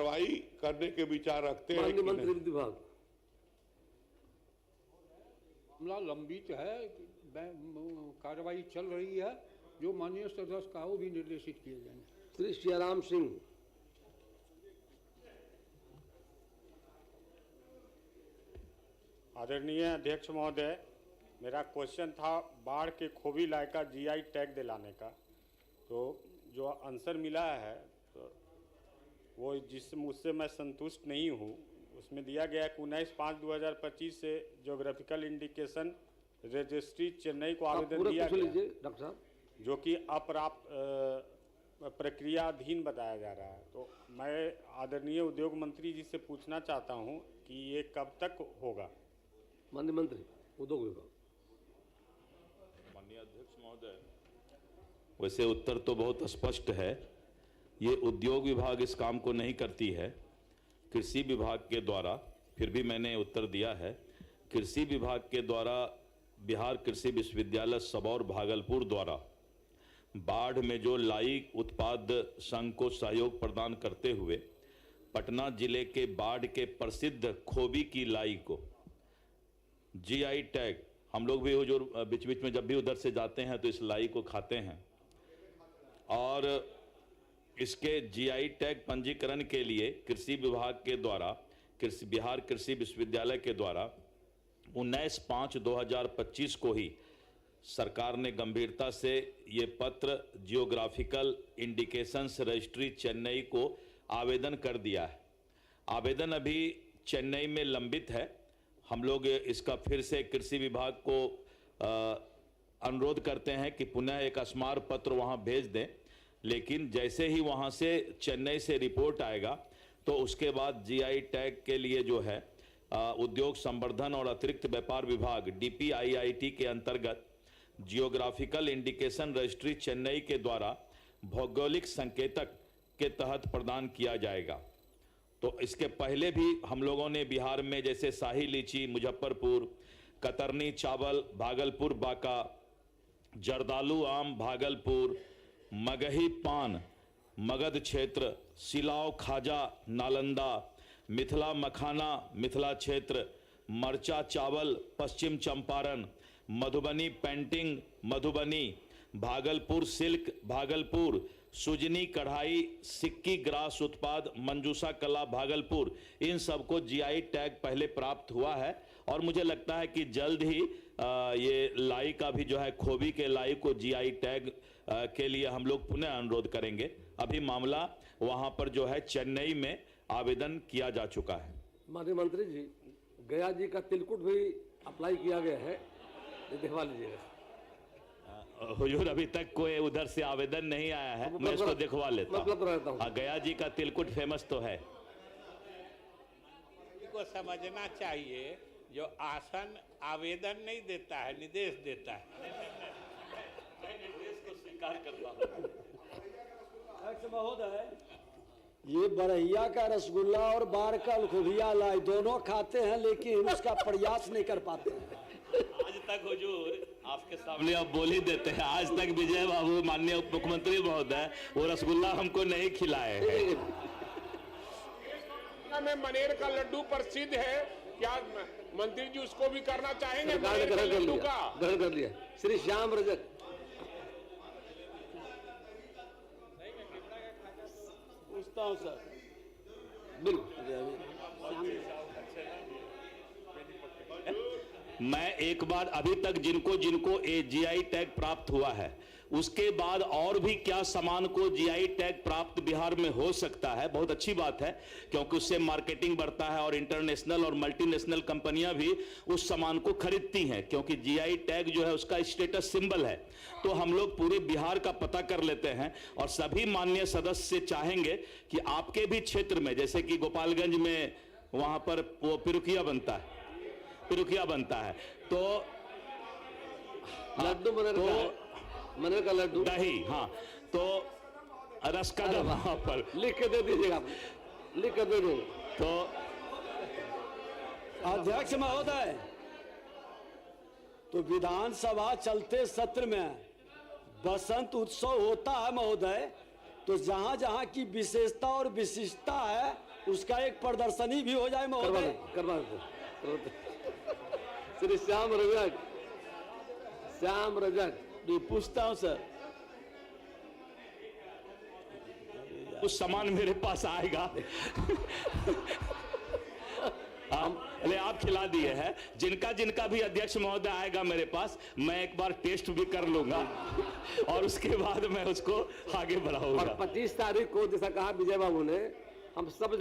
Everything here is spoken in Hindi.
कार्रवाई करने के विचार रखते हैं कि मंत्री विभाग मामला लंबित है, कार्रवाई चल रही है, जो माननीय सदस्य का वो भी निर्देशित किए जाएंगे। श्री सियाराम सिंह। आदरणीय अध्यक्ष महोदय, मेरा क्वेश्चन था बाढ़ के खोबी लाई का जीआई टैग दिलाने का। तो जो आंसर मिला है तो वो जिस मुझसे मैं संतुष्ट नहीं हूँ। उसमें दिया गया है कि 19/5/2025 से ज्योग्राफिकल इंडिकेशन रजिस्ट्री चेन्नई को आवेदन दिया गया, डॉक्टर साहब, जो कि अप्राप्त प्रक्रियाधीन बताया जा रहा है। तो मैं आदरणीय उद्योग मंत्री जी से पूछना चाहता हूँ कि ये कब तक होगा। माननीय मंत्री उद्योग विभाग। माननीय अध्यक्ष महोदय, वैसे उत्तर तो बहुत स्पष्ट है। ये उद्योग विभाग इस काम को नहीं करती है, कृषि विभाग के द्वारा। फिर भी मैंने उत्तर दिया है। कृषि विभाग के द्वारा बिहार कृषि विश्वविद्यालय सबौर भागलपुर द्वारा बाढ़ में जो लाई उत्पाद संघ को सहयोग प्रदान करते हुए पटना जिले के बाढ़ के प्रसिद्ध खोबी की लाई को जीआई टैग, हम लोग भी जो बीच बीच में जब भी उधर से जाते हैं तो इस लाई को खाते हैं, और इसके जीआई टैग पंजीकरण के लिए कृषि विभाग के द्वारा बिहार कृषि विश्वविद्यालय के द्वारा 19/5/2025 को ही सरकार ने गंभीरता से ये पत्र जियोग्राफिकल इंडिकेशंस रजिस्ट्री चेन्नई को आवेदन कर दिया है। आवेदन अभी चेन्नई में लंबित है। हम लोग इसका फिर से कृषि विभाग को अनुरोध करते हैं कि पुनः एक स्मार पत्र वहां भेज दें, लेकिन जैसे ही वहां से चेन्नई से रिपोर्ट आएगा तो उसके बाद जीआई टैग के लिए जो है उद्योग संवर्धन और अतिरिक्त व्यापार विभाग DPIIT के अंतर्गत जियोग्राफिकल इंडिकेशन रजिस्ट्री चेन्नई के द्वारा भौगोलिक संकेतक के तहत प्रदान किया जाएगा। तो इसके पहले भी हम लोगों ने बिहार में जैसे शाही लीची मुजफ्फरपुर, कतरनी चावल भागलपुर बांका, जर्दालू आम भागलपुर, मगही पान मगध क्षेत्र, सिलाव खाजा नालंदा, मिथिला मखाना मिथिला क्षेत्र, मरचा चावल पश्चिम चंपारण, मधुबनी पेंटिंग मधुबनी, भागलपुर सिल्क भागलपुर, सुजनी कढ़ाई सिक्की ग्रास उत्पाद मंजूषा कला भागलपुर, इन सबको जीआई टैग पहले प्राप्त हुआ है। और मुझे लगता है कि जल्द ही ये लाई का भी जो है खोबी के लाई को जीआई टैग के लिए हम लोग पुनः अनुरोध करेंगे। अभी मामला वहां पर जो है चेन्नई में आवेदन किया जा चुका है। माननीय मंत्री जी, गया जी का तिलकुट भी अप्लाई किया गया है, दिखवा लीजिएगा। हुजूर, अभी तक कोई उधर से आवेदन नहीं आया है, मैं इसको दिखवा लेता हूँ। गया जी का तिलकुट फेमस तो है। को समझना चाहिए, जो आसन आवेदन नहीं देता है, निर्देश देता है। निर्देश को स्वीकार करता हूं। महोदय, ये बरहिया का रसगुल्ला और बाढ़ का लखुभिया लाई दोनों खाते हैं, लेकिन उसका प्रयास नहीं कर पाते हैं। आज तक हुजूर आपके सामने आप बोल ही देते हैं, आज तक विजय बाबू माननीय उप मुख्यमंत्री महोदय वो रसगुल्ला हमको नहीं खिलाए हैं। में मनेर का लड्डू प्रसिद्ध है, क्या मंत्री जी उसको भी करना चाहेंगे? ग्रहण कर लिया। श्री श्याम रजक। पूछता हूँ सर, मैं एक बार अभी तक जिनको जिनको जीआई टैग प्राप्त हुआ है, उसके बाद और भी क्या सामान को जीआई टैग प्राप्त बिहार में हो सकता है, बहुत अच्छी बात है, क्योंकि उससे मार्केटिंग बढ़ता है और इंटरनेशनल और मल्टीनेशनल कंपनियां भी उस सामान को खरीदती हैं, क्योंकि जीआई टैग जो है उसका स्टेटस सिंबल है। तो हम लोग पूरे बिहार का पता कर लेते हैं और सभी माननीय सदस्य चाहेंगे कि आपके भी क्षेत्र में, जैसे कि गोपालगंज में वहां पर वो पिरुकिया बनता है, तो लड्डू मनेर का लड्डू दही, हाँ, तो रस का वहां पर लिख के दे दीजिएगा, लिख कर दे देंगे। तो अध्यक्ष महोदय, तो विधानसभा चलते सत्र में बसंत उत्सव होता है महोदय, तो जहां जहां की विशेषता और विशिष्टता है उसका एक प्रदर्शनी भी हो जाए महोदय। करवा दो। श्री श्याम रजक, श्याम रजक, भी पूछता हूं सर, कुछ सामान मेरे पास आएगा। अरे आप खिला दिए हैं, जिनका जिनका भी अध्यक्ष महोदय आएगा मेरे पास, मैं एक बार टेस्ट भी कर लूंगा और उसके बाद मैं उसको आगे बढ़ाऊंगा। और 25 तारीख को जैसा कहा विजय बाबू ने, हम सब